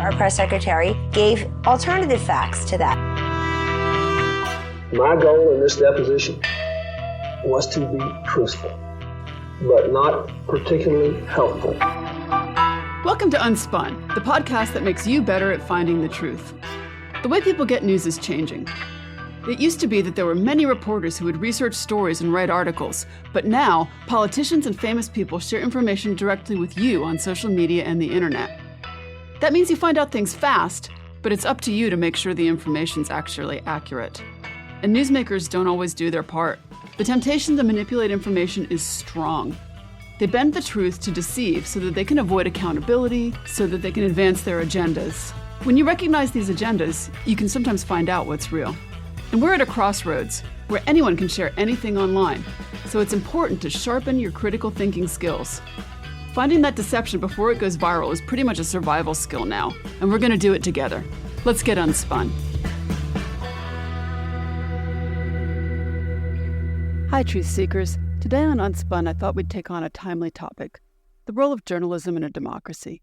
our press secretary, gave alternative facts to that. My goal in this deposition was to be truthful, but not particularly helpful. Welcome to UnSpun, the podcast that makes you better at finding the truth. The way people get news is changing. It used to be that there were many reporters who would research stories and write articles, but now politicians and famous people share information directly with you on social media and the internet. That means you find out things fast, but it's up to you to make sure the information's actually accurate. And newsmakers don't always do their part. The temptation to manipulate information is strong. They bend the truth to deceive so that they can avoid accountability, so that they can advance their agendas. When you recognize these agendas, you can sometimes find out what's real. And we're at a crossroads where anyone can share anything online, so it's important to sharpen your critical thinking skills. Finding that deception before it goes viral is pretty much a survival skill now, and we're going to do it together. Let's get unspun. Hi, truth seekers. Today on Unspun, I thought we'd take on a timely topic, the role of journalism in a democracy.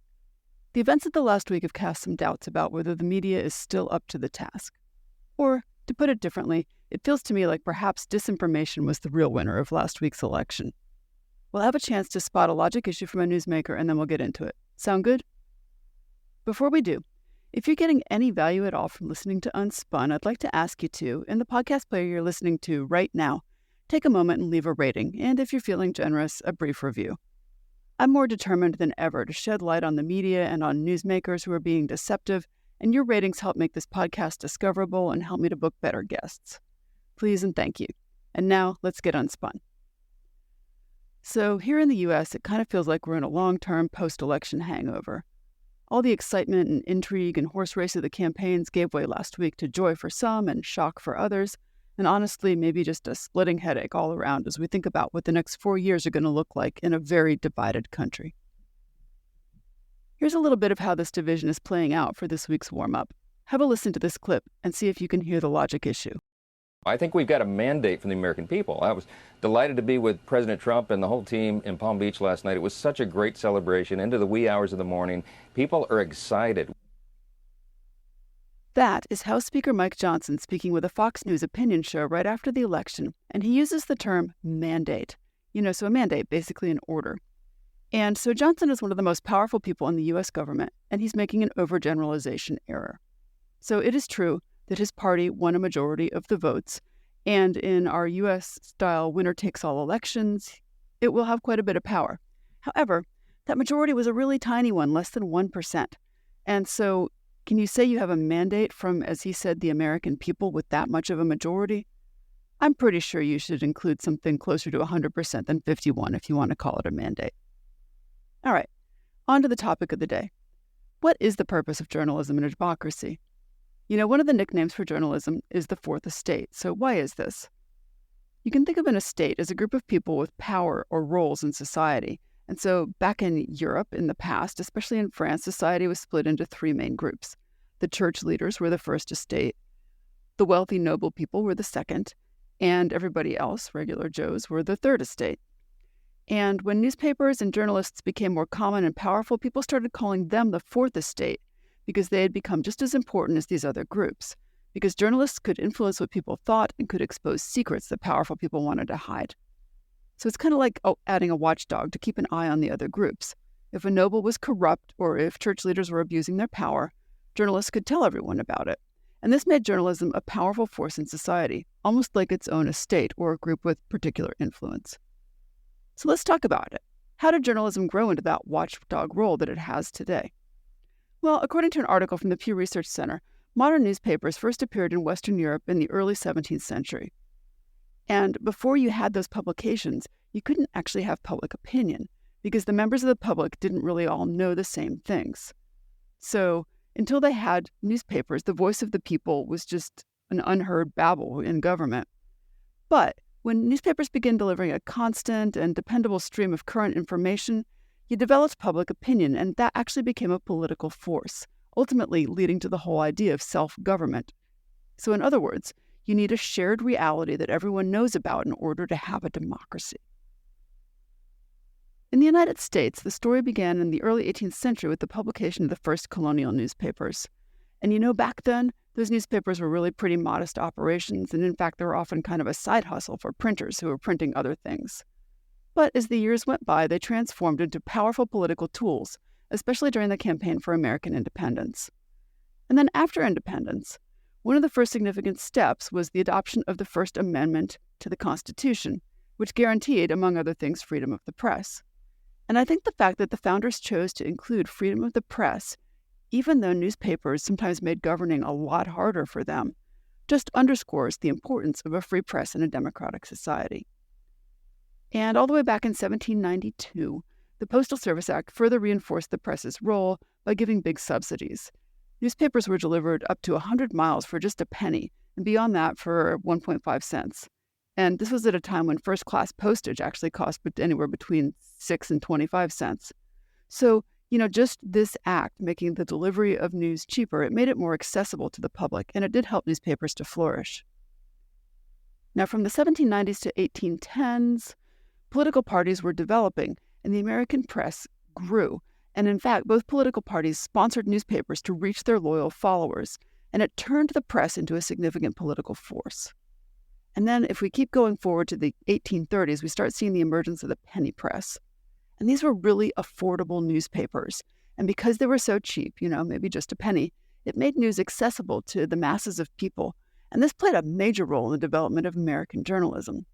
The events of the last week have cast some doubts about whether the media is still up to the task. Or, to put it differently, it feels to me like perhaps disinformation was the real winner of last week's election. We'll have a chance to spot a logic issue from a newsmaker and then we'll get into it. Sound good? Before we do, if you're getting any value at all from listening to Unspun, I'd like to ask you to, in the podcast player you're listening to right now, take a moment and leave a rating, and if you're feeling generous, a brief review. I'm more determined than ever to shed light on the media and on newsmakers who are being deceptive, and your ratings help make this podcast discoverable and help me to book better guests. Please and thank you. And now, let's get unspun. So here in the U.S., it kind of feels like we're in a long-term post-election hangover. All the excitement and intrigue and horse race of the campaigns gave way last week to joy for some and shock for others, and honestly, maybe just a splitting headache all around as we think about what the next 4 years are going to look like in a very divided country. Here's a little bit of how this division is playing out for this week's warm-up. Have a listen to this clip and see if you can hear the logic issue. I think we've got a mandate from the American people. I was delighted to be with President Trump and the whole team in Palm Beach last night. It was such a great celebration into the wee hours of the morning. People are excited. That is House Speaker Mike Johnson speaking with a Fox News opinion show right after the election, and he uses the term mandate. So a mandate, basically an order. And so Johnson is one of the most powerful people in the U.S. government, and he's making an overgeneralization error. So it is true that his party won a majority of the votes, and in our U.S.-style winner-takes-all elections, it will have quite a bit of power. However, that majority was a really tiny one, less than 1%. And so can you say you have a mandate from, as he said, the American people with that much of a majority? I'm pretty sure you should include something closer to 100% than 51 if you want to call it a mandate. All right, on to the topic of the day. What is the purpose of journalism in a democracy? One of the nicknames for journalism is the fourth estate. So why is this? You can think of an estate as a group of people with power or roles in society. And so back in Europe in the past, especially in France, society was split into three main groups. The church leaders were the first estate, the wealthy noble people were the second, and everybody else, regular Joes, were the third estate. And when newspapers and journalists became more common and powerful, people started calling them the fourth estate because they had become just as important as these other groups, because journalists could influence what people thought and could expose secrets that powerful people wanted to hide. So it's kind of like adding a watchdog to keep an eye on the other groups. If a noble was corrupt or if church leaders were abusing their power, journalists could tell everyone about it. And this made journalism a powerful force in society, almost like its own estate or a group with particular influence. So let's talk about it. How did journalism grow into that watchdog role that it has today? Well, according to an article from the Pew Research Center, modern newspapers first appeared in Western Europe in the early 17th century. And before you had those publications, you couldn't actually have public opinion because the members of the public didn't really all know the same things. So until they had newspapers, the voice of the people was just an unheard babble in government. But when newspapers began delivering a constant and dependable stream of current information, you developed public opinion, and that actually became a political force, ultimately leading to the whole idea of self-government. So in other words, you need a shared reality that everyone knows about in order to have a democracy. In the United States, the story began in the early 18th century with the publication of the first colonial newspapers. And back then, those newspapers were really pretty modest operations, and in fact, they were often kind of a side hustle for printers who were printing other things. But as the years went by, they transformed into powerful political tools, especially during the campaign for American independence. And then after independence, one of the first significant steps was the adoption of the First Amendment to the Constitution, which guaranteed, among other things, freedom of the press. And I think the fact that the founders chose to include freedom of the press, even though newspapers sometimes made governing a lot harder for them, just underscores the importance of a free press in a democratic society. And all the way back in 1792, the Postal Service Act further reinforced the press's role by giving big subsidies. Newspapers were delivered up to 100 miles for just a penny, and beyond that for 1.5 cents. And this was at a time when first-class postage actually cost anywhere between 6 and 25 cents. So, just this act making the delivery of news cheaper, it made it more accessible to the public, and it did help newspapers to flourish. Now, from the 1790s to 1810s, political parties were developing, and the American press grew. And in fact, both political parties sponsored newspapers to reach their loyal followers, and it turned the press into a significant political force. And then if we keep going forward to the 1830s, we start seeing the emergence of the penny press. And these were really affordable newspapers. And because they were so cheap, maybe just a penny, it made news accessible to the masses of people. And this played a major role in the development of American journalism.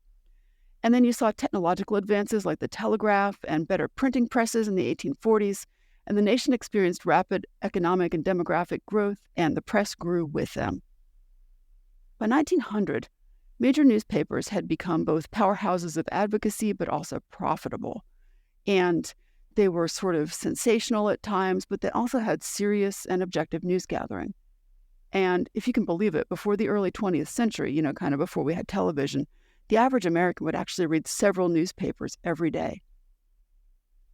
And then you saw technological advances like the telegraph and better printing presses in the 1840s, and the nation experienced rapid economic and demographic growth, and the press grew with them. By 1900, major newspapers had become both powerhouses of advocacy but also profitable. And they were sort of sensational at times, but they also had serious and objective news gathering. And if you can believe it, before the early 20th century, kind of before we had television, the average American would actually read several newspapers every day.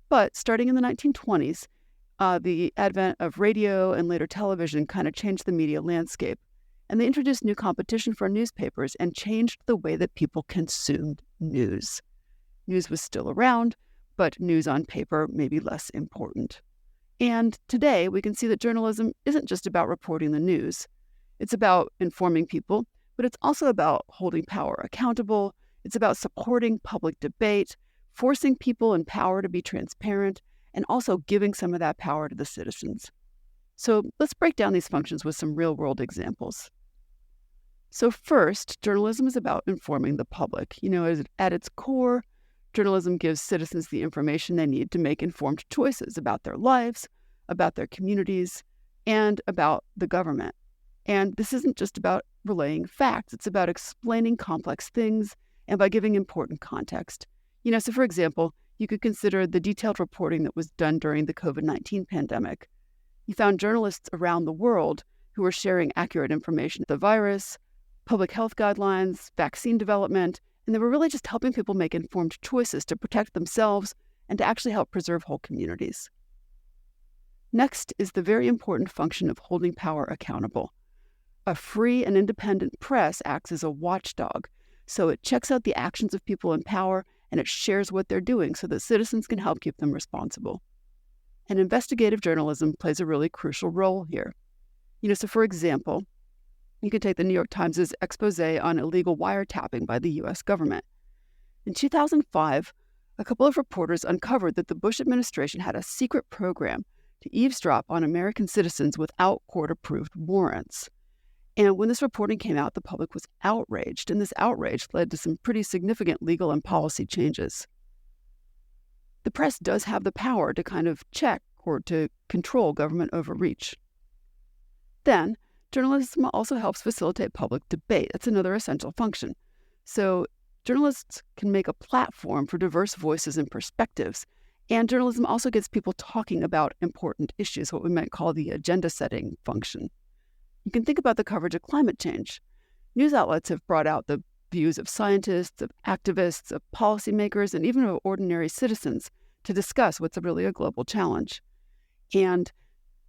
But starting in the 1920s, the advent of radio and later television kind of changed the media landscape. And they introduced new competition for newspapers and changed the way that people consumed news. News was still around, but news on paper may be less important. And today, we can see that journalism isn't just about reporting the news. It's about informing people, but it's also about holding power accountable. It's about supporting public debate, forcing people in power to be transparent, and also giving some of that power to the citizens. So let's break down these functions with some real-world examples. So first, journalism is about informing the public. At its core, journalism gives citizens the information they need to make informed choices about their lives, about their communities, and about the government. And this isn't just about relaying facts. It's about explaining complex things and by giving important context. So for example, you could consider the detailed reporting that was done during the COVID-19 pandemic. You found journalists around the world who were sharing accurate information about the virus, public health guidelines, vaccine development, and they were really just helping people make informed choices to protect themselves and to actually help preserve whole communities. Next is the very important function of holding power accountable. A free and independent press acts as a watchdog, so it checks out the actions of people in power and it shares what they're doing so that citizens can help keep them responsible. And investigative journalism plays a really crucial role here. So for example, you can take the New York Times' expose on illegal wiretapping by the U.S. government. In 2005, a couple of reporters uncovered that the Bush administration had a secret program to eavesdrop on American citizens without court-approved warrants. And when this reporting came out, the public was outraged, and this outrage led to some pretty significant legal and policy changes. The press does have the power to kind of check or to control government overreach. Then, journalism also helps facilitate public debate. That's another essential function. So journalists can make a platform for diverse voices and perspectives, and journalism also gets people talking about important issues, what we might call the agenda-setting function. You can think about the coverage of climate change. News outlets have brought out the views of scientists, of activists, of policymakers, and even of ordinary citizens to discuss what's really a global challenge. And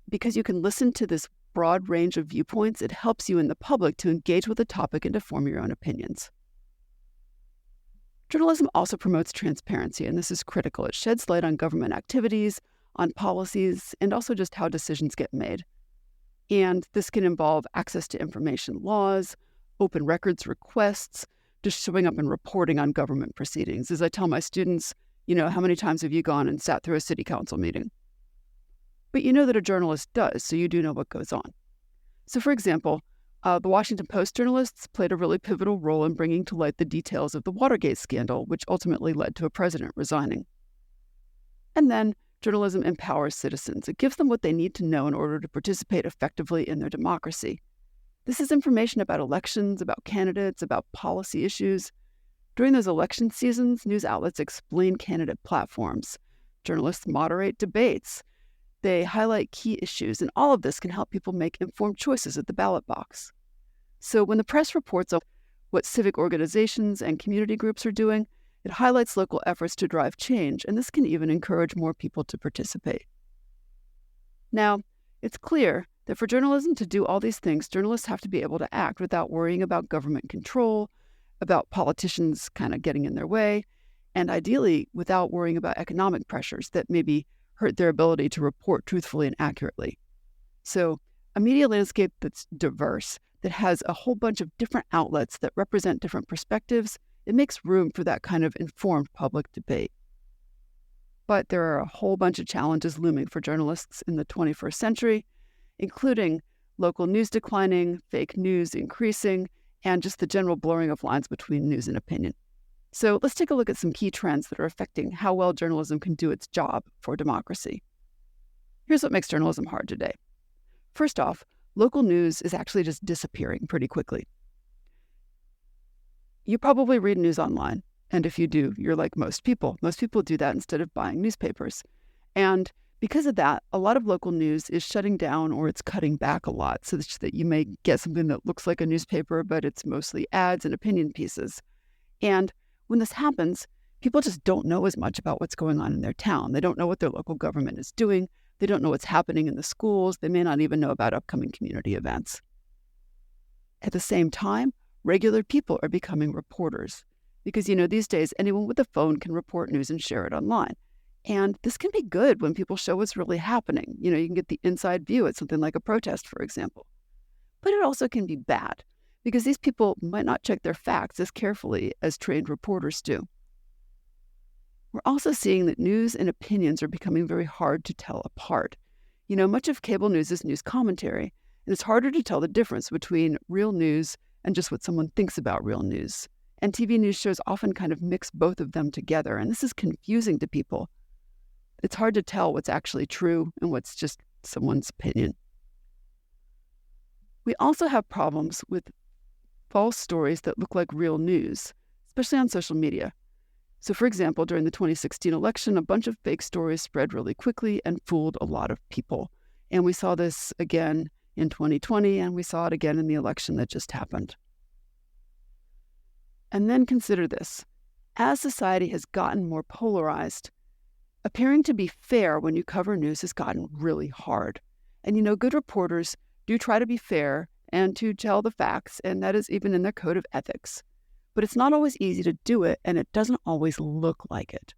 because you can listen to this broad range of viewpoints, it helps you in the public to engage with the topic and to form your own opinions. Journalism also promotes transparency, and this is critical. It sheds light on government activities, on policies, and also just how decisions get made. And this can involve access to information laws, open records requests, just showing up and reporting on government proceedings. As I tell my students, how many times have you gone and sat through a city council meeting? But you know that a journalist does, so you do know what goes on. So for example, the Washington Post journalists played a really pivotal role in bringing to light the details of the Watergate scandal, which ultimately led to a president resigning. And then journalism empowers citizens. It gives them what they need to know in order to participate effectively in their democracy. This is information about elections, about candidates, about policy issues. During those election seasons, news outlets explain candidate platforms. Journalists moderate debates. They highlight key issues, and all of this can help people make informed choices at the ballot box. So when the press reports on what civic organizations and community groups are doing, it highlights local efforts to drive change, and this can even encourage more people to participate. Now, it's clear that for journalism to do all these things, journalists have to be able to act without worrying about government control, about politicians kind of getting in their way, and ideally without worrying about economic pressures that maybe hurt their ability to report truthfully and accurately. So a media landscape that's diverse, that has a whole bunch of different outlets that represent different perspectives, it makes room for that kind of informed public debate. But there are a whole bunch of challenges looming for journalists in the 21st century, including local news declining, fake news increasing, and just the general blurring of lines between news and opinion. So let's take a look at some key trends that are affecting how well journalism can do its job for democracy. Here's what makes journalism hard today. First off, local news is actually just disappearing pretty quickly. You probably read news online, and if you do, you're like most people. Most people do that instead of buying newspapers. And because of that, a lot of local news is shutting down or it's cutting back a lot so that you may get something that looks like a newspaper, but it's mostly ads and opinion pieces. And when this happens, people just don't know as much about what's going on in their town. They don't know what their local government is doing. They don't know what's happening in the schools. They may not even know about upcoming community events. At the same time, regular people are becoming reporters because, these days anyone with a phone can report news and share it online. And this can be good when people show what's really happening. You can get the inside view at something like a protest, for example. But it also can be bad because these people might not check their facts as carefully as trained reporters do. We're also seeing that news and opinions are becoming very hard to tell apart. Much of cable news is news commentary, and it's harder to tell the difference between real news and just what someone thinks about real news. And TV news shows often kind of mix both of them together, and this is confusing to people. It's hard to tell what's actually true and what's just someone's opinion. We also have problems with false stories that look like real news, especially on social media. So for example, during the 2016 election, a bunch of fake stories spread really quickly and fooled a lot of people. And we saw this again in 2020, and we saw it again in the election that just happened. And then consider this. As society has gotten more polarized, appearing to be fair when you cover news has gotten really hard. And good reporters do try to be fair and to tell the facts, and that is even in their code of ethics. But it's not always easy to do it, and it doesn't always look like it.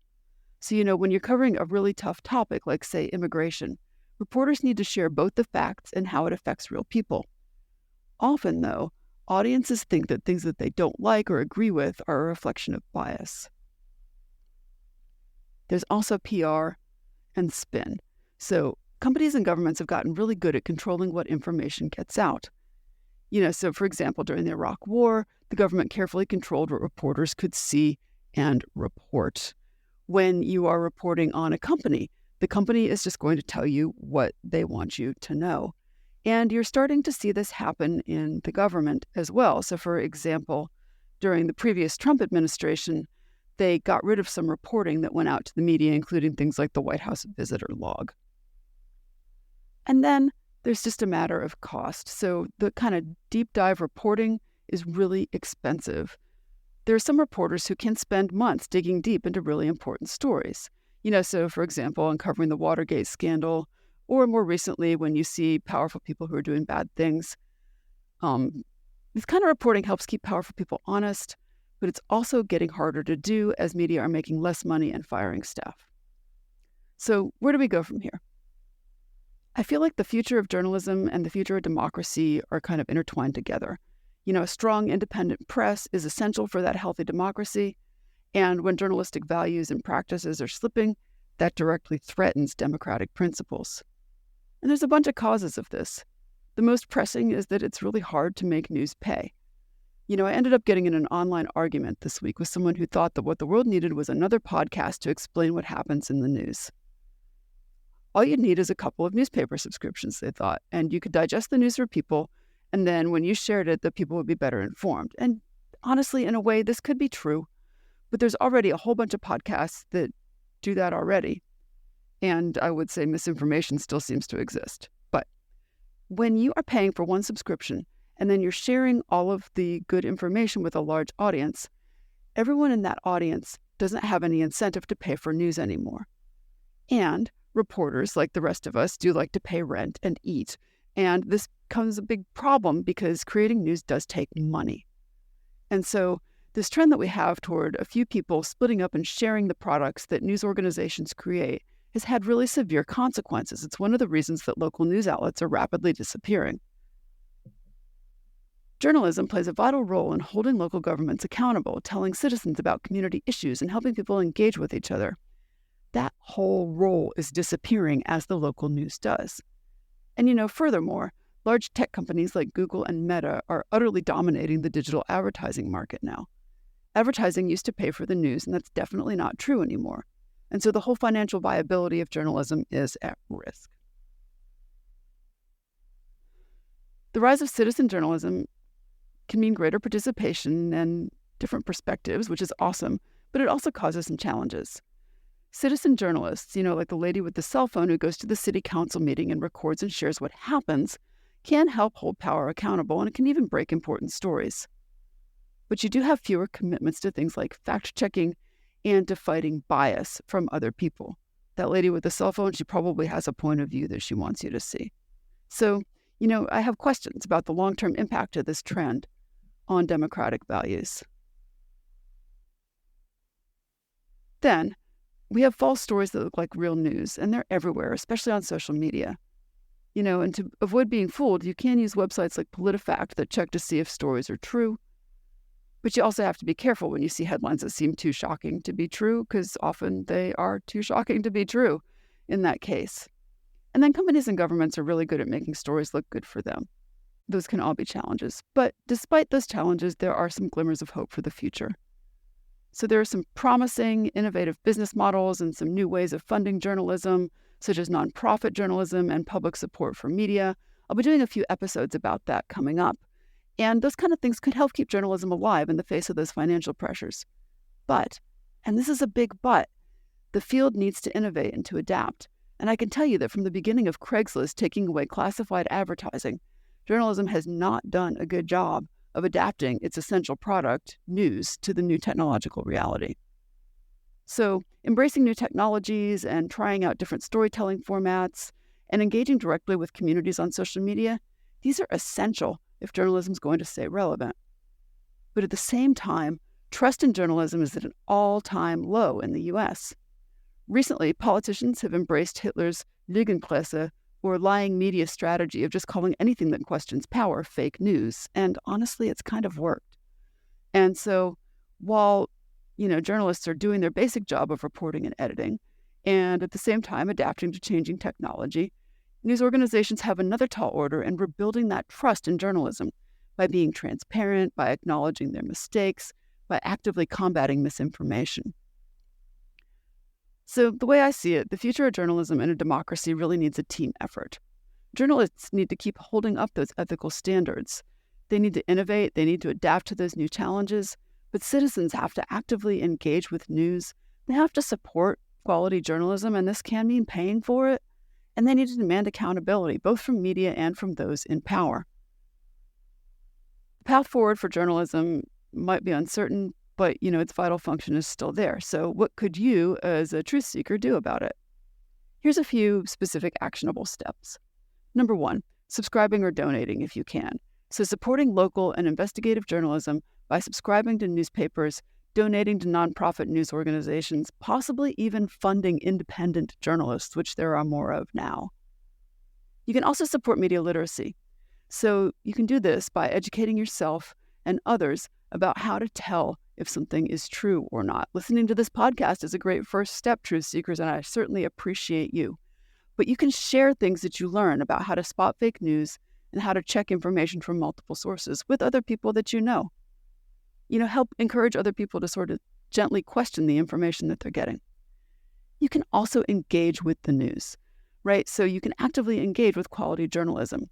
So, when you're covering a really tough topic, like, say, immigration, reporters need to share both the facts and how it affects real people. Often, though, audiences think that things that they don't like or agree with are a reflection of bias. There's also PR and spin. So companies and governments have gotten really good at controlling what information gets out. So for example, during the Iraq War, the government carefully controlled what reporters could see and report. When you are reporting on a company, the company is just going to tell you what they want you to know. And you're starting to see this happen in the government as well. So for example, during the previous Trump administration, they got rid of some reporting that went out to the media, including things like the White House visitor log. And then there's just a matter of cost. So the kind of deep dive reporting is really expensive. There are some reporters who can spend months digging deep into really important stories. So for example, uncovering the Watergate scandal, or more recently when you see powerful people who are doing bad things. This kind of reporting helps keep powerful people honest, but it's also getting harder to do as media are making less money and firing staff. So where do we go from here? I feel like the future of journalism and the future of democracy are kind of intertwined together. A strong independent press is essential for that healthy democracy, and when journalistic values and practices are slipping, that directly threatens democratic principles. And there's a bunch of causes of this. The most pressing is that it's really hard to make news pay. I ended up getting in an online argument this week with someone who thought that what the world needed was another podcast to explain what happens in the news. All you'd need is a couple of newspaper subscriptions, they thought, and you could digest the news for people, and then when you shared it, the people would be better informed. And honestly, in a way, this could be true, but there's already a whole bunch of podcasts that do that already. And I would say misinformation still seems to exist. But when you are paying for one subscription, and then you're sharing all of the good information with a large audience, everyone in that audience doesn't have any incentive to pay for news anymore. And reporters, like the rest of us, do like to pay rent and eat. And this becomes a big problem because creating news does take money. And so this trend that we have toward a few people splitting up and sharing the products that news organizations create has had really severe consequences. It's one of the reasons that local news outlets are rapidly disappearing. Journalism plays a vital role in holding local governments accountable, telling citizens about community issues, and helping people engage with each other. That whole role is disappearing as the local news does. And furthermore, large tech companies like Google and Meta are utterly dominating the digital advertising market now. Advertising used to pay for the news, and that's definitely not true anymore. And so the whole financial viability of journalism is at risk. The rise of citizen journalism can mean greater participation and different perspectives, which is awesome, but it also causes some challenges. Citizen journalists, like the lady with the cell phone who goes to the city council meeting and records and shares what happens, can help hold power accountable, and it can even break important stories. But you do have fewer commitments to things like fact-checking and to fighting bias from other people. That lady with the cell phone, she probably has a point of view that she wants you to see. So, I have questions about the long-term impact of this trend on democratic values. Then, we have false stories that look like real news, and they're everywhere, especially on social media. And to avoid being fooled, you can use websites like PolitiFact that check to see if stories are true. But you also have to be careful when you see headlines that seem too shocking to be true, because often they are too shocking to be true in that case. And then companies and governments are really good at making stories look good for them. Those can all be challenges. But despite those challenges, there are some glimmers of hope for the future. So there are some promising, innovative business models and some new ways of funding journalism, such as nonprofit journalism and public support for media. I'll be doing a few episodes about that coming up. And those kind of things could help keep journalism alive in the face of those financial pressures. But, and this is a big but, the field needs to innovate and to adapt. And I can tell you that from the beginning of Craigslist taking away classified advertising, journalism has not done a good job of adapting its essential product, news, to the new technological reality. So, embracing new technologies and trying out different storytelling formats and engaging directly with communities on social media, these are essential if journalism is going to stay relevant. But at the same time, trust in journalism is at an all-time low in the U.S. Recently, politicians have embraced Hitler's Lügenpresse, or lying media strategy of just calling anything that questions power fake news. And honestly, it's kind of worked. And so while, journalists are doing their basic job of reporting and editing, and at the same time adapting to changing technology, news organizations have another tall order in rebuilding that trust in journalism by being transparent, by acknowledging their mistakes, by actively combating misinformation. So the way I see it, the future of journalism in a democracy really needs a team effort. Journalists need to keep holding up those ethical standards. They need to innovate, they need to adapt to those new challenges, but citizens have to actively engage with news. They have to support quality journalism, and this can mean paying for it. And they need to demand accountability, both from media and from those in power. The path forward for journalism might be uncertain, but, its vital function is still there. So what could you, as a truth seeker, do about it? Here's a few specific actionable steps. Number 1, subscribing or donating if you can. So supporting local and investigative journalism by subscribing to newspapers, donating to nonprofit news organizations, possibly even funding independent journalists, which there are more of now. You can also support media literacy. So you can do this by educating yourself and others about how to tell if something is true or not. Listening to this podcast is a great first step, truth seekers, and I certainly appreciate you. But you can share things that you learn about how to spot fake news and how to check information from multiple sources with other people that you know. Help encourage other people to sort of gently question the information that they're getting. You can also engage with the news, right? So you can actively engage with quality journalism.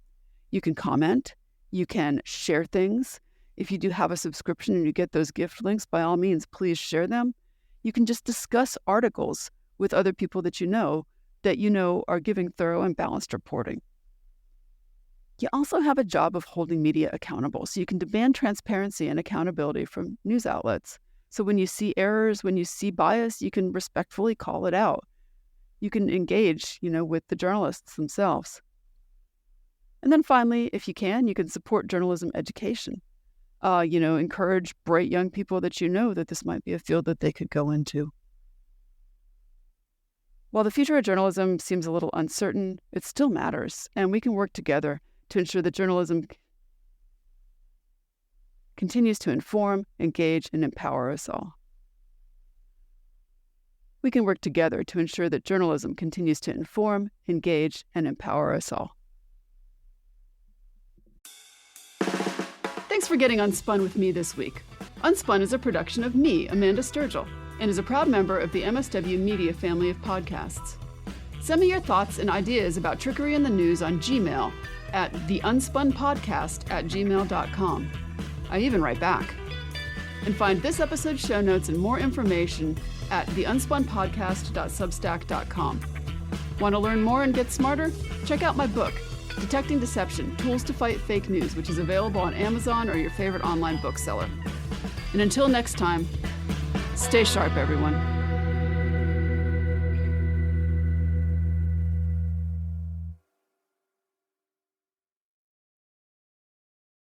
You can comment, you can share things. If you do have a subscription and you get those gift links, by all means, please share them. You can just discuss articles with other people that you know are giving thorough and balanced reporting. You also have a job of holding media accountable, so you can demand transparency and accountability from news outlets. So when you see errors, when you see bias, you can respectfully call it out. You can engage, with the journalists themselves. And then finally, if you can support journalism education. Encourage bright young people that that this might be a field that they could go into. While the future of journalism seems a little uncertain, it still matters, and we can work together to ensure that journalism continues to inform, engage, and empower us all. We can work together to ensure that journalism continues to inform, engage, and empower us all. Thanks for getting Unspun with me this week. Unspun is a production of me, Amanda Sturgill, and is a proud member of the MSW Media family of podcasts. Send me your thoughts and ideas about trickery in the news on Gmail at TheUnspunPodcast@gmail.com. I even write back. And find this episode's show notes and more information at TheUnspunPodcast.substack.com. Want to learn more and get smarter? Check out my book, Detecting Deception, Tools to Fight Fake News, which is available on Amazon or your favorite online bookseller. And until next time, stay sharp, everyone.